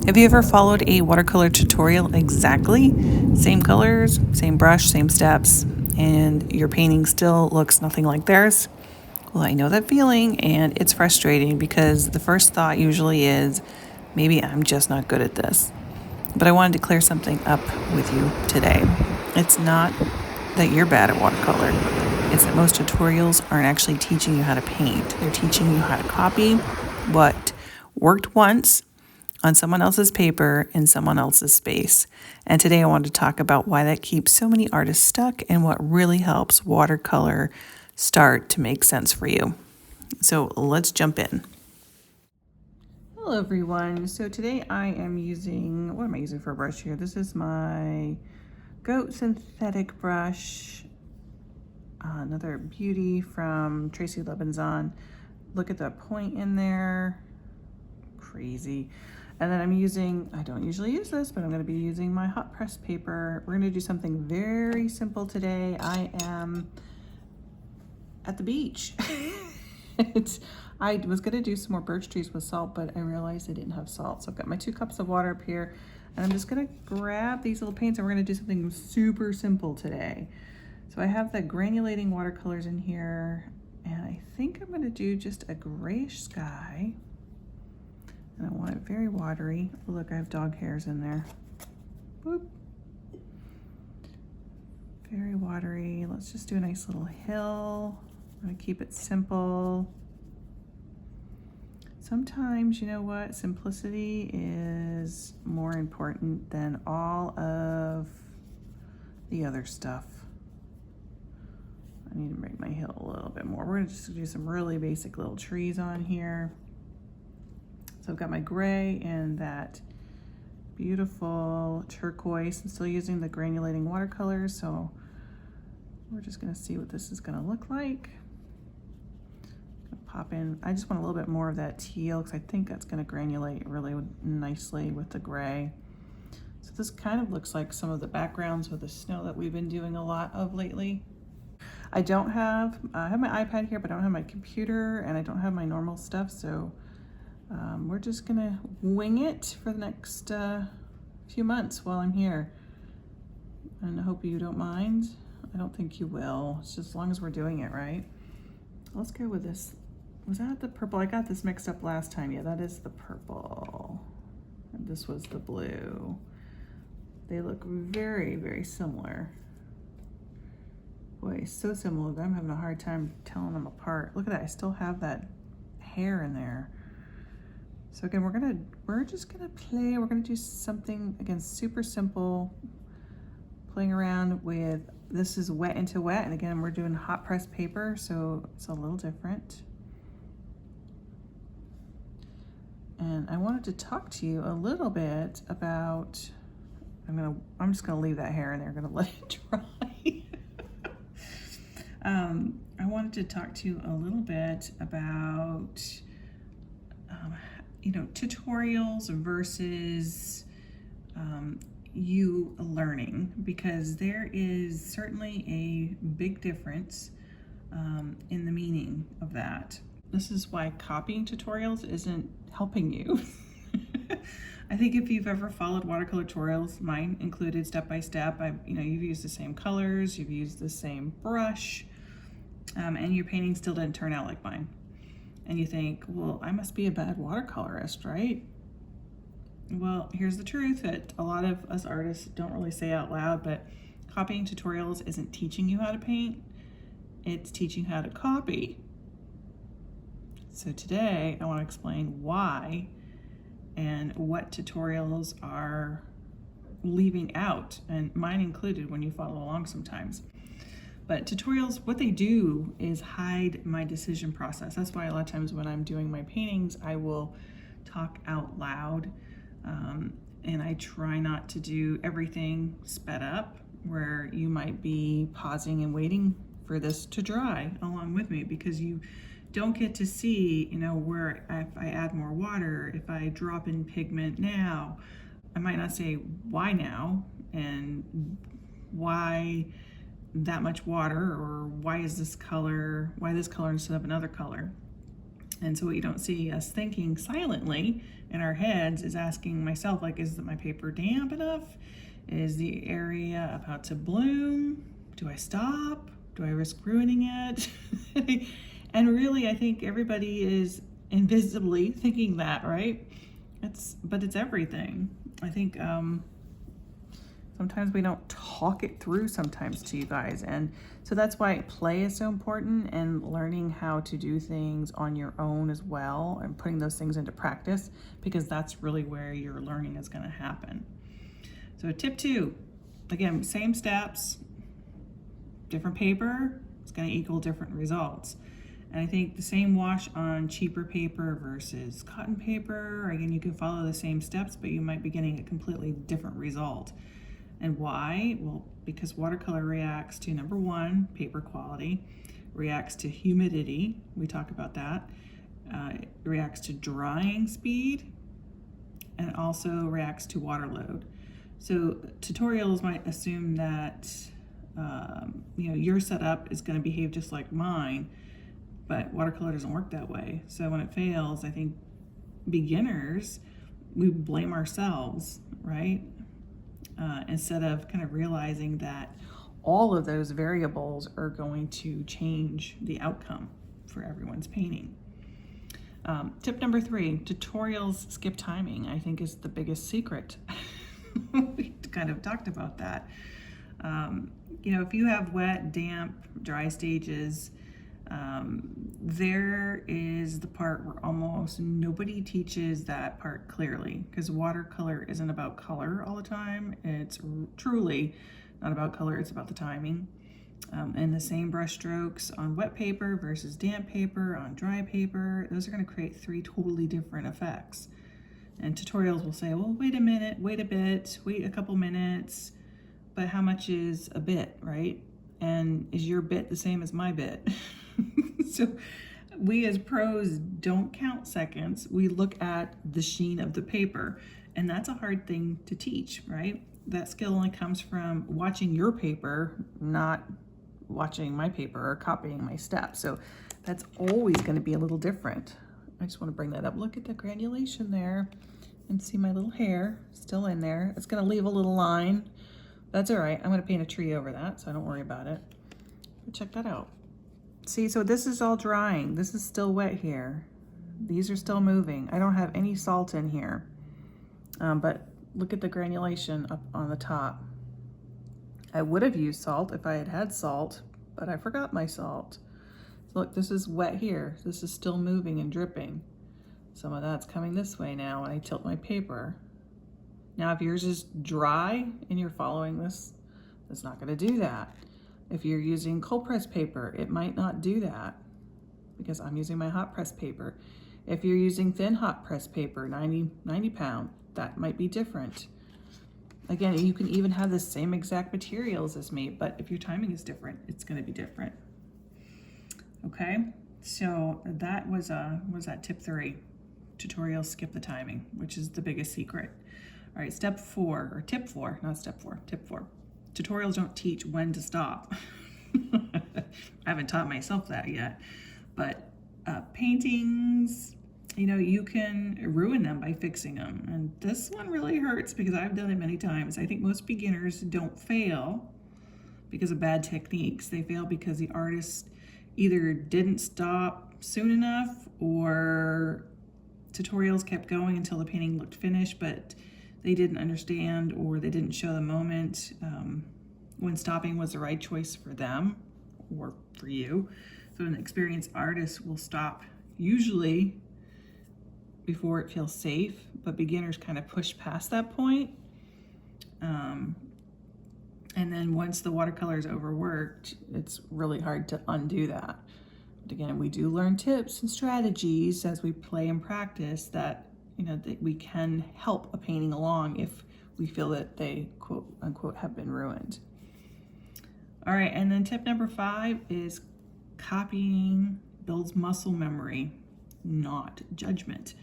Have you ever followed a watercolor tutorial exactly? Same colors, same brush, same steps, and your painting still looks nothing like theirs? Well, I know that feeling, and it's frustrating because the first thought usually is, maybe I'm just not good at this. But I wanted to clear something up with you today. It's not that you're bad at watercolor. It's that most tutorials aren't actually teaching you how to paint. They're teaching you how to copy what worked once on someone else's paper in someone else's space. And today I wanted to talk about why that keeps so many artists stuck and what really helps watercolor start to make sense for you. So let's jump in. Hello everyone. So today I am using, what am I using for a brush here? This is my Goat synthetic brush, another beauty from Tracy Lebanzon. Look at that point in there, crazy. And then I'm using, I don't usually use this, but I'm going to be using my hot press paper. We're going to do something very simple today. I am at the beach. I was going to do some more birch trees with salt, but I realized I didn't have salt. So I've got my 2 cups of water up here, and I'm just going to grab these little paints, and we're going to do something super simple today. So I have the granulating watercolors in here, and I think I'm going to do just a grayish sky. And I want it very watery. Oh, look, I have dog hairs in there. Boop. Very watery. Let's just do a nice little hill. I'm gonna keep it simple. Sometimes, you know what? Simplicity is more important than all of the other stuff. I need to make my hill a little bit more. We're gonna just do some really basic little trees on here. So I've got my gray and that beautiful turquoise. I'm still using the granulating watercolors, so we're just gonna see what this is gonna look like. Pop in, I just want a little bit more of that teal because I think that's gonna granulate really nicely with the gray. So this kind of looks like some of the backgrounds with the snow that we've been doing a lot of lately. I have my iPad here, but I don't have my computer and I don't have my normal stuff, so we're just gonna wing it for the next few months while I'm here. And I hope you don't mind. I don't think you will. It's just as long as we're doing it right. Let's go with this. Was that the purple? I got this mixed up last time. Yeah, that is the purple. And this was the blue. They look very, very similar. Boy, so similar that I'm having a hard time telling them apart. Look at that, I still have that hair in there. So again, we're just gonna play. We're gonna do something, again, super simple, playing around with, this is wet into wet. And again, we're doing hot press paper, so it's a little different. And I wanted to talk to you a little bit about, I'm just gonna leave that hair in there, I'm gonna let it dry. I wanted to talk to you a little bit about, tutorials versus you learning, because there is certainly a big difference in the meaning of that. This is why copying tutorials isn't helping you. I think if you've ever followed watercolor tutorials, mine included step by step, you've used the same colors, you've used the same brush, and your painting still didn't turn out like mine. And you think, well, I must be a bad watercolorist, right? Well, here's the truth that a lot of us artists don't really say out loud, but copying tutorials isn't teaching you how to paint, it's teaching you how to copy. So today I want to explain why and what tutorials are leaving out, and mine included when you follow along sometimes. But tutorials, what they do is hide my decision process. That's why a lot of times when I'm doing my paintings, I will talk out loud, and I try not to do everything sped up, where you might be pausing and waiting for this to dry along with me, because you don't get to see, where if I add more water, if I drop in pigment now, I might not say why now and why that much water, or why this color instead of another color. And so what you don't see us thinking silently in our heads is asking myself, like, is my paper damp enough? Is the area about to bloom? Do I stop? Do I risk ruining it? And really, I think everybody is invisibly thinking that, right? But it's everything. I think sometimes we don't talk it through sometimes to you guys. And so that's why play is so important, and learning how to do things on your own as well, and putting those things into practice, because that's really where your learning is going to happen. So tip 2, again, same steps, different paper, it's going to equal different results. And I think the same wash on cheaper paper versus cotton paper, again, you can follow the same steps, but you might be getting a completely different result. And why? Well, because watercolor reacts to, number 1, paper quality, reacts to humidity, we talk about that, it reacts to drying speed, and also reacts to water load. So tutorials might assume that your setup is going to behave just like mine, but watercolor doesn't work that way. So when it fails, I think beginners, we blame ourselves, right? Instead of kind of realizing that all of those variables are going to change the outcome for everyone's painting. Tip number 3, tutorials skip timing, I think is the biggest secret. We kind of talked about that. If you have wet, damp, dry stages, there is the part where almost nobody teaches that part clearly, because watercolor isn't about color all the time. It's truly not about color, it's about the timing. And the same brush strokes on wet paper versus damp paper on dry paper, those are going to create 3 totally different effects. And tutorials will say, well, wait a minute, wait a bit, wait a couple minutes, but how much is a bit, right? And is your bit the same as my bit? So we as pros don't count seconds. We look at the sheen of the paper, and that's a hard thing to teach, right? That skill only comes from watching your paper, not watching my paper or copying my steps. So that's always going to be a little different. I just want to bring that up. Look at the granulation there, and see my little hair still in there. It's going to leave a little line. That's all right. I'm going to paint a tree over that, so don't worry about it. But check that out. See, so this is all drying. This is still wet here. These are still moving. I don't have any salt in here. But look at the granulation up on the top. I would have used salt if I had had salt, but I forgot my salt. So look, this is wet here. This is still moving and dripping. Some of that's coming this way now when I tilt my paper. Now, if yours is dry and you're following this, it's not going to do that. If you're using cold press paper, it might not do that, because I'm using my hot press paper. If you're using thin hot press paper, 90 pound, that might be different. Again, you can even have the same exact materials as me, but if your timing is different, it's going to be different. Okay, so that was that tip 3. Tutorials skip the timing, which is the biggest secret. All right, tip 4. Tutorials don't teach when to stop. I haven't taught myself that yet, but paintings, you can ruin them by fixing them. And this one really hurts because I've done it many times. I think most beginners don't fail because of bad techniques. They fail because the artist either didn't stop soon enough, or tutorials kept going until the painting looked finished, but they didn't understand, or they didn't show the moment when stopping was the right choice for them or for you. So an experienced artist will stop usually before it feels safe, but beginners kind of push past that point. And then once the watercolor is overworked, it's really hard to undo that. But again, we do learn tips and strategies as we play and practice that that we can help a painting along if we feel that they, quote unquote, have been ruined. All right, and then tip number 5 is copying builds muscle memory, not judgment.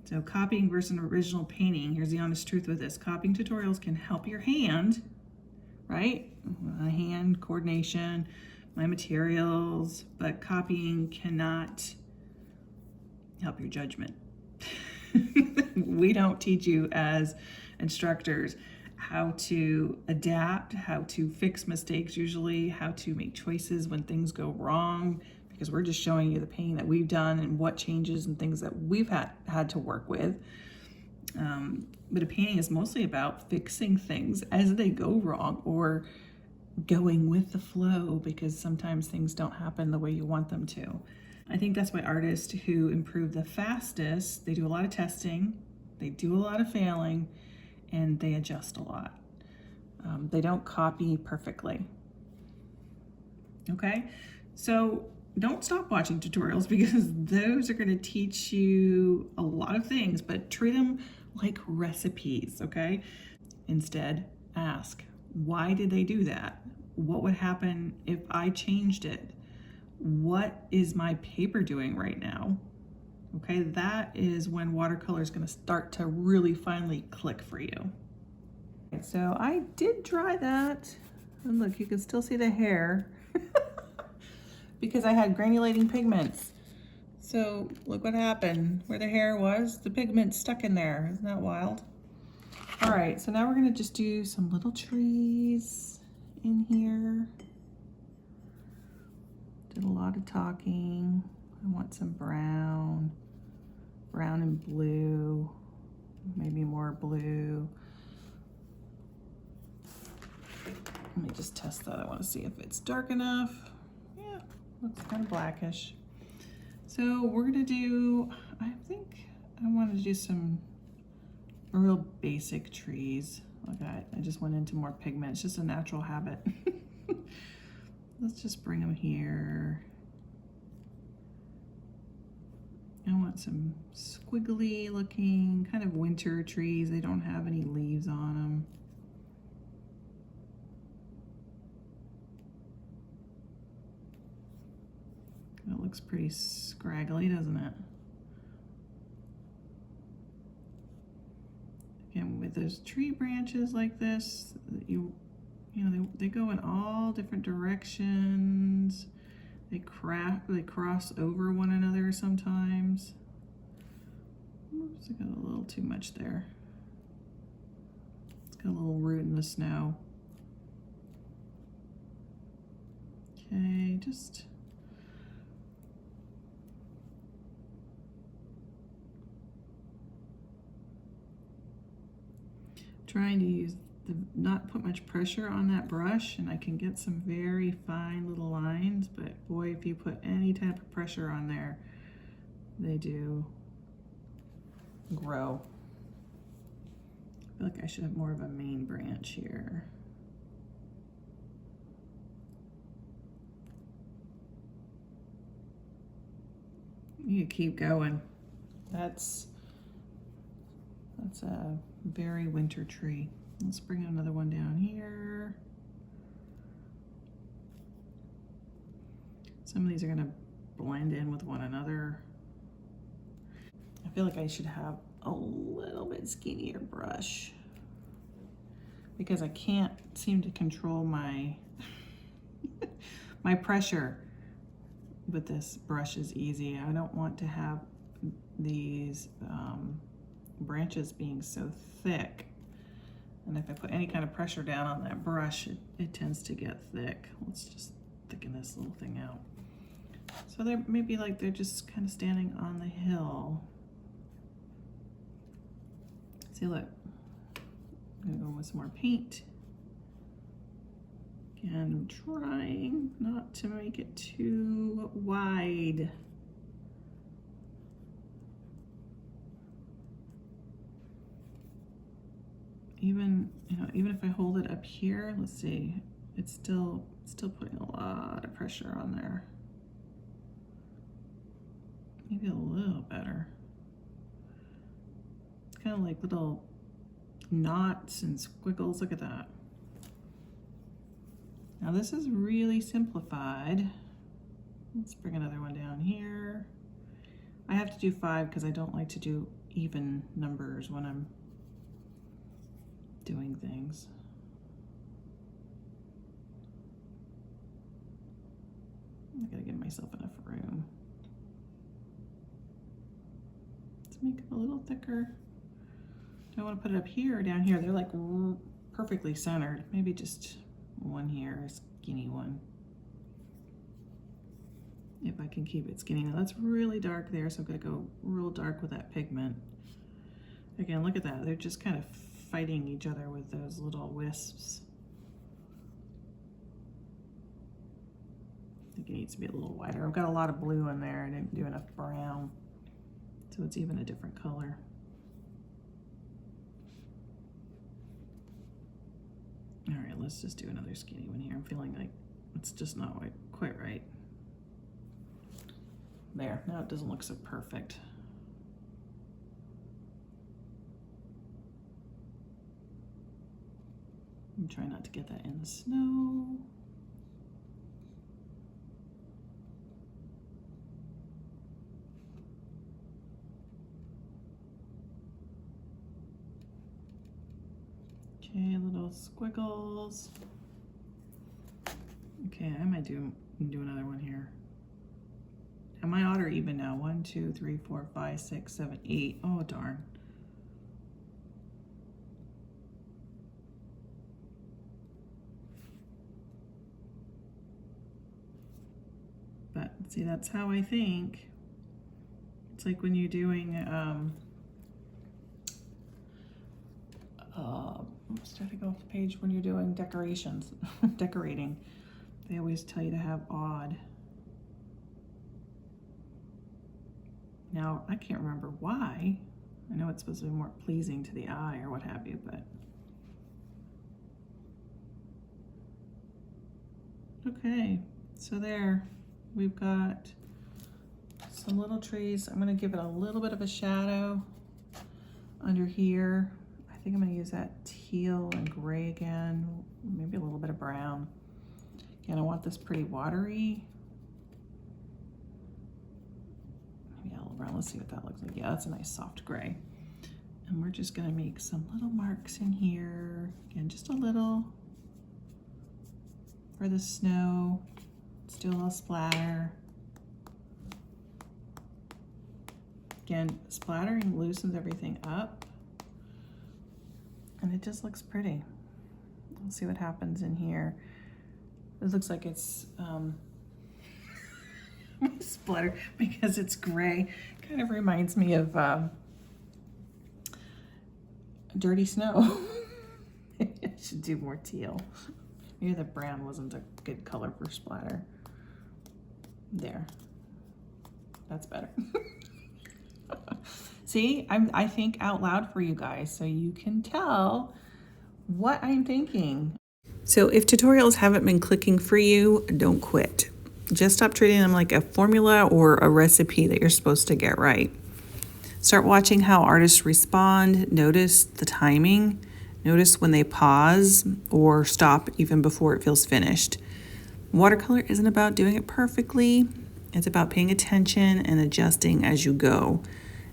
So copying versus an original painting, here's the honest truth with this. Copying tutorials can help your hand, right? My hand coordination, my materials, but copying cannot help your judgment. We don't teach you as instructors how to adapt, how to fix mistakes usually, how to make choices when things go wrong, because we're just showing you the pain that we've done and what changes and things that we've had to work with. But a painting is mostly about fixing things as they go wrong or going with the flow, because sometimes things don't happen the way you want them to. I think that's why artists who improve the fastest, they do a lot of testing, they do a lot of failing, and they adjust a lot. They don't copy perfectly. Okay, so don't stop watching tutorials, because those are going to teach you a lot of things, but treat them like recipes, okay? Instead, ask, why did they do that? What would happen if I changed it? What is my paper doing right now? Okay, that is when watercolor is going to start to really finally click for you. So I did dry that, and look, you can still see the hair because I had granulating pigments. So look what happened. Where the hair was, the pigment stuck in there. Isn't that wild? All right, so now we're gonna just do some little trees in here. Did a lot of talking. I want some brown and blue, maybe more blue. Let me just test that. I want to see if it's dark enough. Yeah, looks kind of blackish. So we're gonna do, I think I wanted to do some real basic trees. Look at it, I just went into more pigment. It's just a natural habit. Let's just bring them here. I want some squiggly looking, kind of winter trees. They don't have any leaves on them. It looks pretty scraggly, doesn't it? Again, with those tree branches like this, you know, they go in all different directions. They cross over one another sometimes. Oops, I got a little too much there. It's got a little root in the snow. Okay, just trying to not put much pressure on that brush, and I can get some very fine little lines, but boy, if you put any type of pressure on there, they do grow. I feel like I should have more of a main branch here. You keep going. That's a very winter tree. Let's bring another one down here. Some of these are gonna blend in with one another. I feel like I should have a little bit skinnier brush because I can't seem to control my my pressure with this brush is easy. I don't want to have these branches being so thick. And if I put any kind of pressure down on that brush, it tends to get thick. Let's just thicken this little thing out. So they're maybe like they're just kind of standing on the hill. See, look, I'm gonna go with some more paint. Again, I'm trying not to make it too wide. Even if I hold it up here, let's see, it's still putting a lot of pressure on there. Maybe a little better. It's kind of like little knots and squiggles. Look at that. Now this is really simplified. Let's bring another one down here. I have to do 5 because I don't like to do even numbers when I'm doing things. I gotta give myself enough room. make it a little thicker. Do I want to put it up here or down here? They're like perfectly centered. Maybe just one here, a skinny one. If I can keep it skinny. Now that's really dark there, so I'm gonna go real dark with that pigment. Again, look at that. They're just kind of fighting each other with those little wisps. I think it needs to be a little wider. I've got a lot of blue in there. I didn't do enough brown, so it's even a different color. All right, let's just do another skinny one here. I'm feeling like it's just not quite right. There, now it doesn't look so perfect. I'm trying not to get that in the snow. Okay, little squiggles. Okay, I might do another one here. And my odd are even now. 1, 2, 3, 4, 5, 6, 7, 8. Oh, darn. But see, that's how I think. It's like when you're doing, starting off the page when you're doing decorations, decorating. They always tell you to have odd. Now, I can't remember why. I know it's supposed to be more pleasing to the eye or what have you, but. Okay, so there, we've got some little trees. I'm gonna give it a little bit of a shadow under here. I think I'm gonna use that teal and gray again, maybe a little bit of brown. Again, I want this pretty watery. Maybe a little brown, let's see what that looks like. Yeah, that's a nice soft gray. And we're just gonna make some little marks in here. Again, just a little for the snow. Let's do a little splatter. Again, splattering loosens everything up. And it just looks pretty. Let's see what happens in here. It looks like it's splatter because it's gray. Kind of reminds me of dirty snow. I should do more teal. Maybe the brown wasn't a good color for splatter. There. That's better. See, I think out loud for you guys so you can tell what I'm thinking. So if tutorials haven't been clicking for you, don't quit. Just stop treating them like a formula or a recipe that you're supposed to get right. Start watching how artists respond. Notice the timing. Notice when they pause or stop even before it feels finished. Watercolor isn't about doing it perfectly. It's about paying attention and adjusting as you go.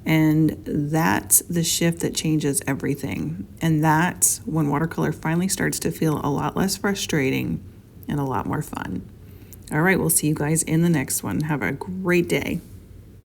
And that's the shift that changes everything. And that's when watercolor finally starts to feel a lot less frustrating and a lot more fun. All right, we'll see you guys in the next one. Have a great day.